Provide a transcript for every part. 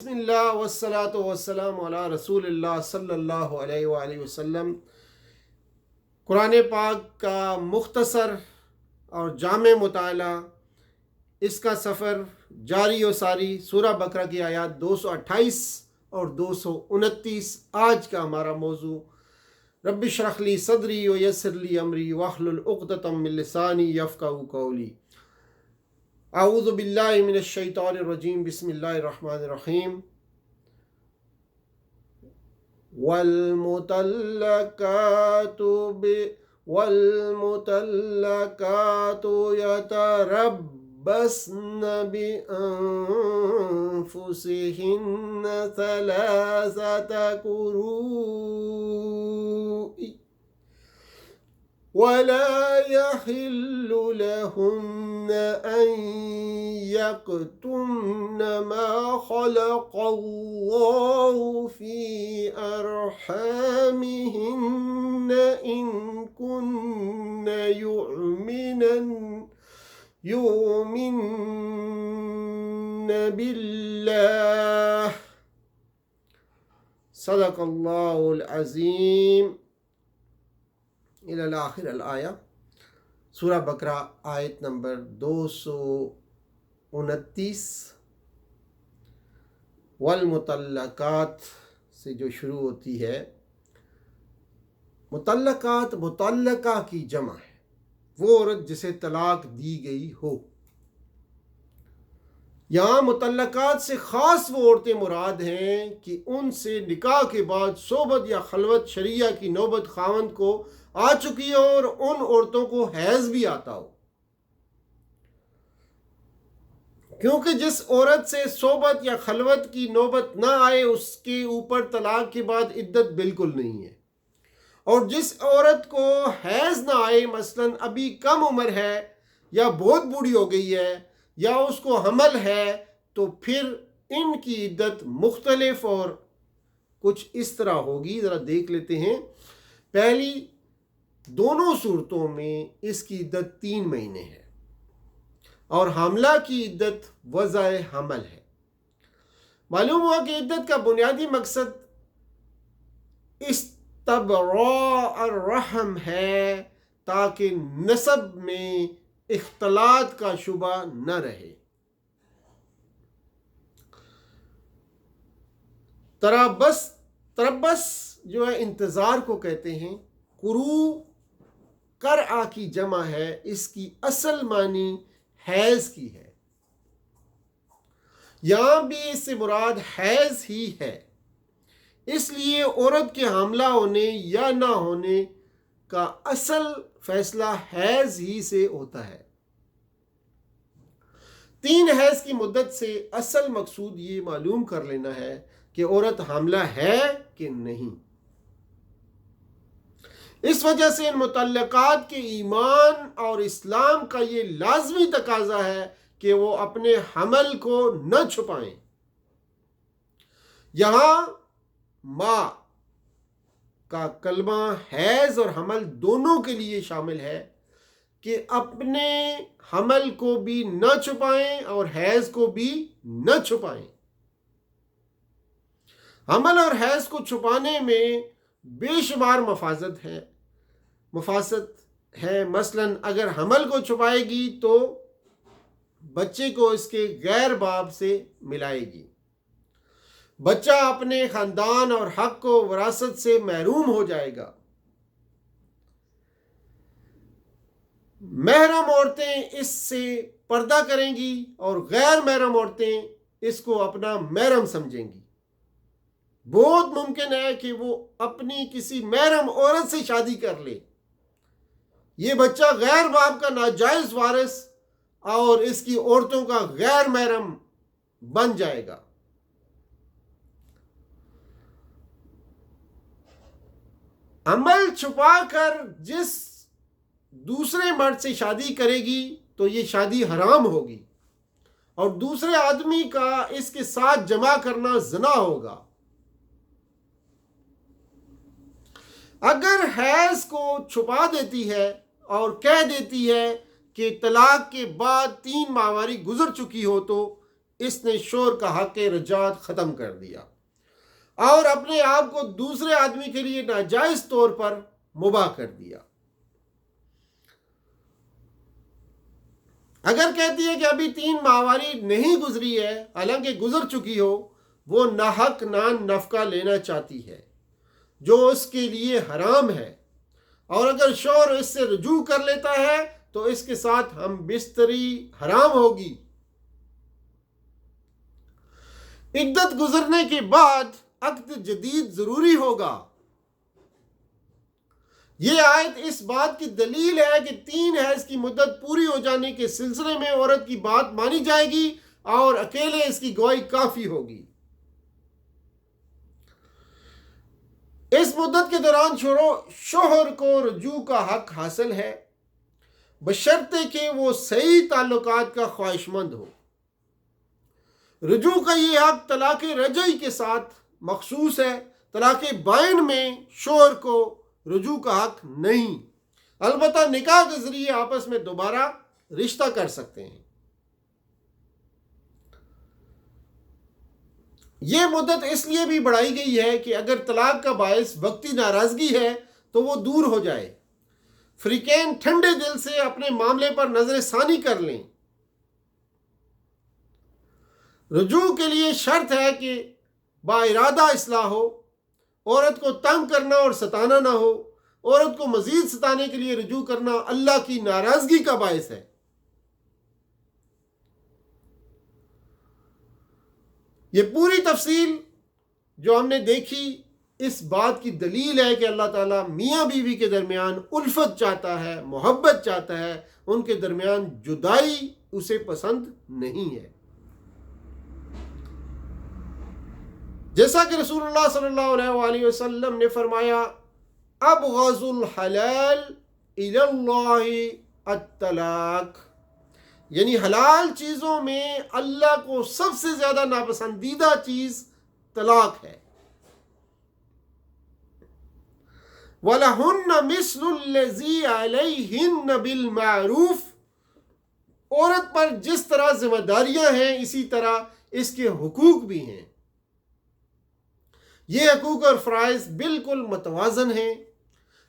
بسم اللہ والصلاۃ والسلام علی رسول اللہ صلی اللہ علیہ وآلہ وسلم۔ قرآن پاک کا مختصر اور جامع مطالعہ، اس کا سفر جاری و ساری۔ سورہ بقرہ کی آیات 228 اور 229 آج کا ہمارا موضوع۔ رب اشرح لی صدری ویسر لی امری واحلل عقدۃ من لسانی یفقہوا قولی۔ اعوذ باللہ من الشیطان الرجیم، بسم اللہ الرحمن الرحیم۔ والمطلقات يتربصن بأنفسهن ثلاثة قروء ولا يحل لهن أن يكتمن ما خلق الله في أرحامهن إن كن يؤمن بالله صدق اللہ العظیم الی الآخر الآیہ۔ سورہ بقرہ آیت نمبر 229 والمطلقات سے جو شروع ہوتی ہے۔ مطلقات مطلقہ کی جمع ہے، وہ عورت جسے طلاق دی گئی ہو۔ یہاں مطلقات سے خاص وہ عورتیں مراد ہیں کہ ان سے نکاح کے بعد صحبت یا خلوت شرعیہ کی نوبت خاوند کو آ چکی ہو اور ان عورتوں کو حیض بھی آتا ہو، کیونکہ جس عورت سے صحبت یا خلوت کی نوبت نہ آئے اس کے اوپر طلاق کے بعد عدت بالکل نہیں ہے، اور جس عورت کو حیض نہ آئے، مثلا ابھی کم عمر ہے یا بہت بوڑھی ہو گئی ہے یا اس کو حمل ہے، تو پھر ان کی عدت مختلف اور کچھ اس طرح ہوگی۔ ذرا دیکھ لیتے ہیں۔ پہلی دونوں صورتوں میں اس کی عدت 3 مہینے ہے، اور حاملہ کی عدت وضع حمل ہے۔ معلوم ہوا کہ عدت کا بنیادی مقصد استبراء الرحم ہے، تاکہ نسب میں اختلاط کا شبہ نہ رہے۔ تربص جو ہے انتظار کو کہتے ہیں۔ قروء قرع کی جمع ہے، اس کی اصل معنی حیض کی ہے۔ یہاں بھی اس سے مراد حیض ہی ہے، اس لیے عورت کے حاملہ ہونے یا نہ ہونے کا اصل فیصلہ حیض ہی سے ہوتا ہے۔ 3 حیض کی مدت سے اصل مقصود یہ معلوم کر لینا ہے کہ عورت حاملہ ہے کہ نہیں۔ اس وجہ سے ان مطلقات کے ایمان اور اسلام کا یہ لازمی تقاضا ہے کہ وہ اپنے حمل کو نہ چھپائیں۔ یہاں ماں کا کلمہ حیض اور حمل دونوں کے لیے شامل ہے کہ اپنے حمل کو بھی نہ چھپائیں اور حیض کو بھی نہ چھپائیں۔ حمل اور حیض کو چھپانے میں بے شمار مفاسد ہے۔ مثلا اگر حمل کو چھپائے گی تو بچے کو اس کے غیر باپ سے ملائے گی، بچہ اپنے خاندان اور حق کو وراثت سے محروم ہو جائے گا۔ محرم عورتیں اس سے پردہ کریں گی اور غیر محرم عورتیں اس کو اپنا محرم سمجھیں گی۔ بہت ممکن ہے کہ وہ اپنی کسی محرم عورت سے شادی کر لے، یہ بچہ غیر باپ کا ناجائز وارث اور اس کی عورتوں کا غیر محرم بن جائے گا۔ حمل چھپا کر جس دوسرے مرد سے شادی کرے گی تو یہ شادی حرام ہوگی، اور دوسرے آدمی کا اس کے ساتھ جمع کرنا زنا ہوگا۔ اگر حیض کو چھپا دیتی ہے اور کہہ دیتی ہے کہ طلاق کے بعد 3 ماہواری گزر چکی ہو تو اس نے شوہر کا حق رجعت ختم کر دیا اور اپنے آپ کو دوسرے آدمی کے لیے ناجائز طور پر مباح کر دیا۔ اگر کہتی ہے کہ ابھی 3 ماہواری نہیں گزری ہے، حالانکہ گزر چکی ہو، وہ ناحق نان نفقہ لینا چاہتی ہے جو اس کے لیے حرام ہے، اور اگر شوہر اس سے رجوع کر لیتا ہے تو اس کے ساتھ ہم بستری حرام ہوگی۔ عدت گزرنے کے بعد عقد جدید ضروری ہوگا۔ یہ آیت اس بات کی دلیل ہے کہ 3 حیض کی مدت پوری ہو جانے کے سلسلے میں عورت کی بات مانی جائے گی اور اکیلے اس کی گواہی کافی ہوگی۔ اس مدت کے دوران شوہر کو رجوع کا حق حاصل ہے، بشرطے کہ وہ صحیح تعلقات کا خواہش مند ہو۔ رجوع کا یہ حق طلاق رجعی کے ساتھ مخصوص ہے۔ طلاق بائن میں شوہر کو رجوع کا حق نہیں، البتہ نکاح کے ذریعے آپس میں دوبارہ رشتہ کر سکتے ہیں۔ یہ مدت اس لیے بھی بڑھائی گئی ہے کہ اگر طلاق کا باعث وقتی ناراضگی ہے تو وہ دور ہو جائے، فریقین ٹھنڈے دل سے اپنے معاملے پر نظر ثانی کر لیں۔ رجوع کے لیے شرط ہے کہ با ارادہ اصلاح ہو، عورت کو تنگ کرنا اور ستانا نہ ہو۔ عورت کو مزید ستانے کے لیے رجوع کرنا اللہ کی ناراضگی کا باعث ہے۔ یہ پوری تفصیل جو ہم نے دیکھی اس بات کی دلیل ہے کہ اللہ تعالیٰ میاں بیوی کے درمیان الفت چاہتا ہے، محبت چاہتا ہے، ان کے درمیان جدائی اسے پسند نہیں ہے۔ جیسا کہ رسول اللہ صلی اللہ علیہ وآلہ وسلم نے فرمایا، ابغض الحلال الی اللہ الطلاق، یعنی حلال چیزوں میں اللہ کو سب سے زیادہ ناپسندیدہ چیز طلاق ہے۔ وَلَهُنَّ مِثْلُ الَّذِي عَلَيْهِنَّ بِالْمَعْرُوفِ، عورت پر جس طرح ذمہ داریاں ہیں اسی طرح اس کے حقوق بھی ہیں۔ یہ حقوق اور فرائض بالکل متوازن ہیں،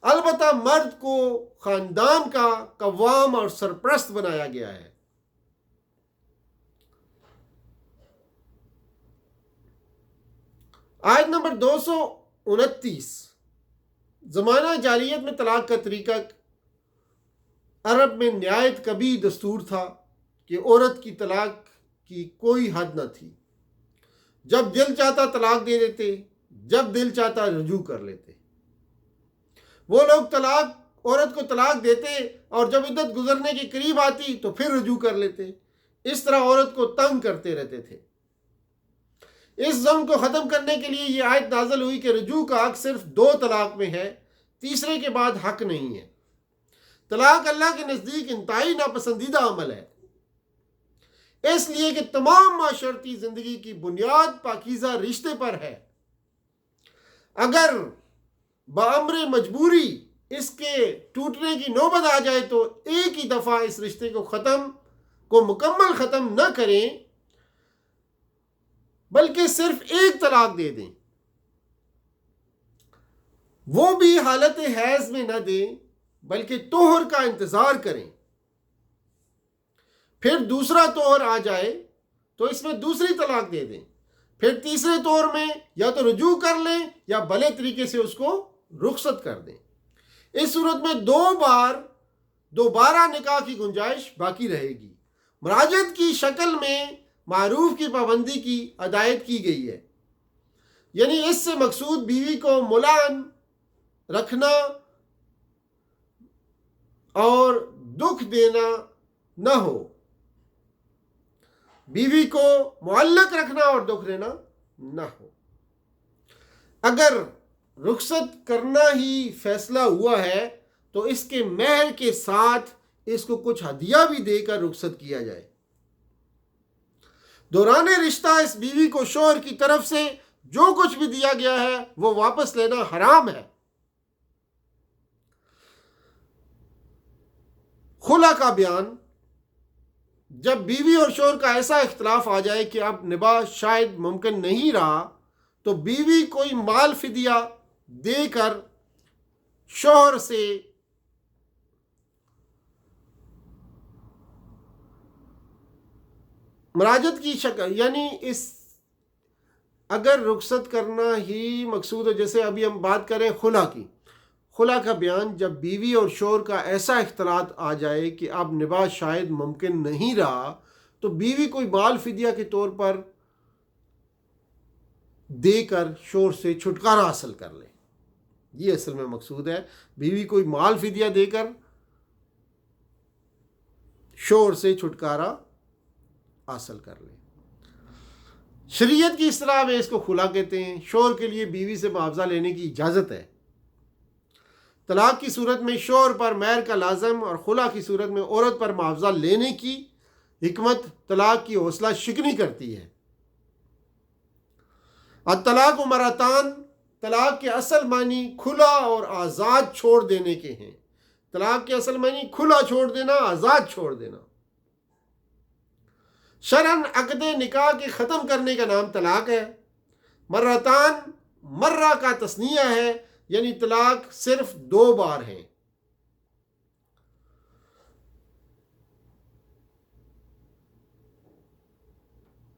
البتہ مرد کو خاندان کا قوام اور سرپرست بنایا گیا ہے۔ آیت نمبر 229، زمانہ جاہلیت میں طلاق کا طریقہ عرب میں نہایت کبھی دستور تھا کہ عورت کی طلاق کی کوئی حد نہ تھی۔ جب دل چاہتا طلاق دے دیتے، جب دل چاہتا رجوع کر لیتے۔ وہ لوگ عورت کو طلاق دیتے اور جب عدت گزرنے کے قریب آتی تو پھر رجوع کر لیتے۔ اس طرح عورت کو تنگ کرتے رہتے تھے۔ اس ظلم کو ختم کرنے کے لیے یہ آیت نازل ہوئی کہ رجوع کا حق صرف 2 طلاق میں ہے، تیسرے کے بعد حق نہیں ہے۔ طلاق اللہ کے نزدیک انتہائی ناپسندیدہ عمل ہے، اس لیے کہ تمام معاشرتی زندگی کی بنیاد پاکیزہ رشتے پر ہے۔ اگر بامر مجبوری اس کے ٹوٹنے کی نوبت آ جائے تو ایک ہی دفعہ اس رشتے کو مکمل ختم نہ کریں بلکہ صرف ایک طلاق دے دیں، وہ بھی حالت حیض میں نہ دیں بلکہ طہر کا انتظار کریں۔ پھر دوسرا طہر آ جائے تو اس میں دوسری طلاق دے دیں، پھر تیسرے طہر میں یا تو رجوع کر لیں یا بھلے طریقے سے اس کو رخصت کر دیں۔ اس صورت میں 2 بار دوبارہ نکاح کی گنجائش باقی رہے گی۔ مراجعت کی شکل میں معروف کی پابندی کی ہدایت کی گئی ہے، یعنی اس سے مقصود بیوی کو ملائم رکھنا اور دکھ دینا نہ ہو، بیوی کو معلق رکھنا اور دکھ دینا نہ ہو۔ اگر رخصت کرنا ہی فیصلہ ہوا ہے تو اس کے مہر کے ساتھ اس کو کچھ ہدیہ بھی دے کر رخصت کیا جائے۔ دوران رشتہ اس بیوی کو شوہر کی طرف سے جو کچھ بھی دیا گیا ہے وہ واپس لینا حرام ہے۔ خلا کا بیان، جب بیوی اور شوہر کا ایسا اختلاف آ جائے کہ اب نباہ شاید ممکن نہیں رہا تو بیوی کوئی مال فدیہ دے کر شوہر سے مراجعت کی شکل، یعنی اس اگر رخصت کرنا ہی مقصود ہے، جیسے ابھی ہم بات کریں خلا کی، خلا کا بیان جب بیوی اور شوہر کا ایسا اختلاط آ جائے کہ اب نباہ شاید ممکن نہیں رہا تو بیوی کوئی مال فدیہ کے طور پر دے کر شوہر سے چھٹکارا حاصل کر لے، یہ اصل میں مقصود ہے، بیوی کوئی مال فدیہ دے کر شوہر سے چھٹکارا حاصل کر لے۔ شریعت کی اصطلاح میں اس کو خلا کہتے ہیں۔ شوہر کے لیے بیوی سے معاوضہ لینے کی اجازت ہے۔ طلاق کی صورت میں شوہر پر مہر کا لازم اور خلا کی صورت میں عورت پر معاوضہ لینے کی حکمت طلاق کی حوصلہ شکنی کرتی ہے۔ الطلاق مرتان، طلاق کے اصل معنی کھلا اور آزاد چھوڑ دینے کے ہیں۔ طلاق کے اصل معنی کھلا چھوڑ دینا، آزاد چھوڑ دینا۔ شرعاً عقد نکاح کے ختم کرنے کا نام طلاق ہے۔ مرتان مرہ کا تثنیہ ہے، یعنی طلاق صرف 2 بار ہیں۔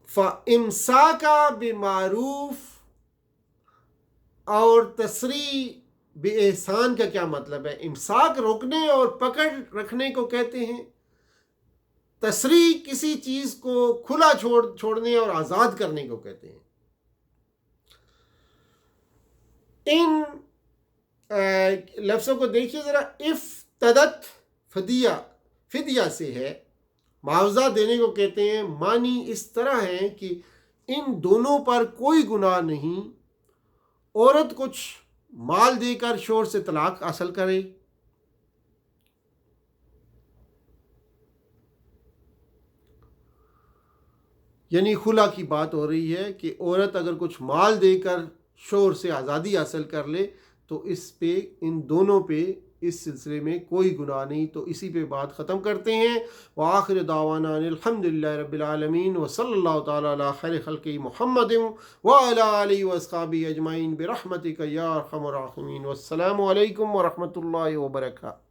فَإِمْسَاكَ بِمَعْرُوف اور تسریح بے احسان کا کیا مطلب ہے؟ امساک روکنے اور پکڑ رکھنے کو کہتے ہیں۔ تسریح کسی چیز کو کھلا چھوڑنے اور آزاد کرنے کو کہتے ہیں۔ ان لفظوں کو دیکھیے ذرا، افتدت فدیہ سے ہے، معاوضہ دینے کو کہتے ہیں۔ معنی اس طرح ہے کہ ان دونوں پر کوئی گناہ نہیں، عورت کچھ مال دے کر شوہر سے طلاق حاصل کرے، یعنی خلا کی بات ہو رہی ہے کہ عورت اگر کچھ مال دے کر شوہر سے آزادی حاصل کر لے تو اس پہ، ان دونوں پہ اس سلسلے میں کوئی گناہ نہیں۔ تو اسی پہ بات ختم کرتے ہیں۔ وآخر دعوانا ان الحمدللہ رب العالمین وصلی اللہ تعالی علی خیر خلق محمد وعلی آلہ واصحابہ اجمعین برحمتک یا ارحم الراحمین۔ والسلام علیکم ورحمۃ اللہ وبرکاتہ۔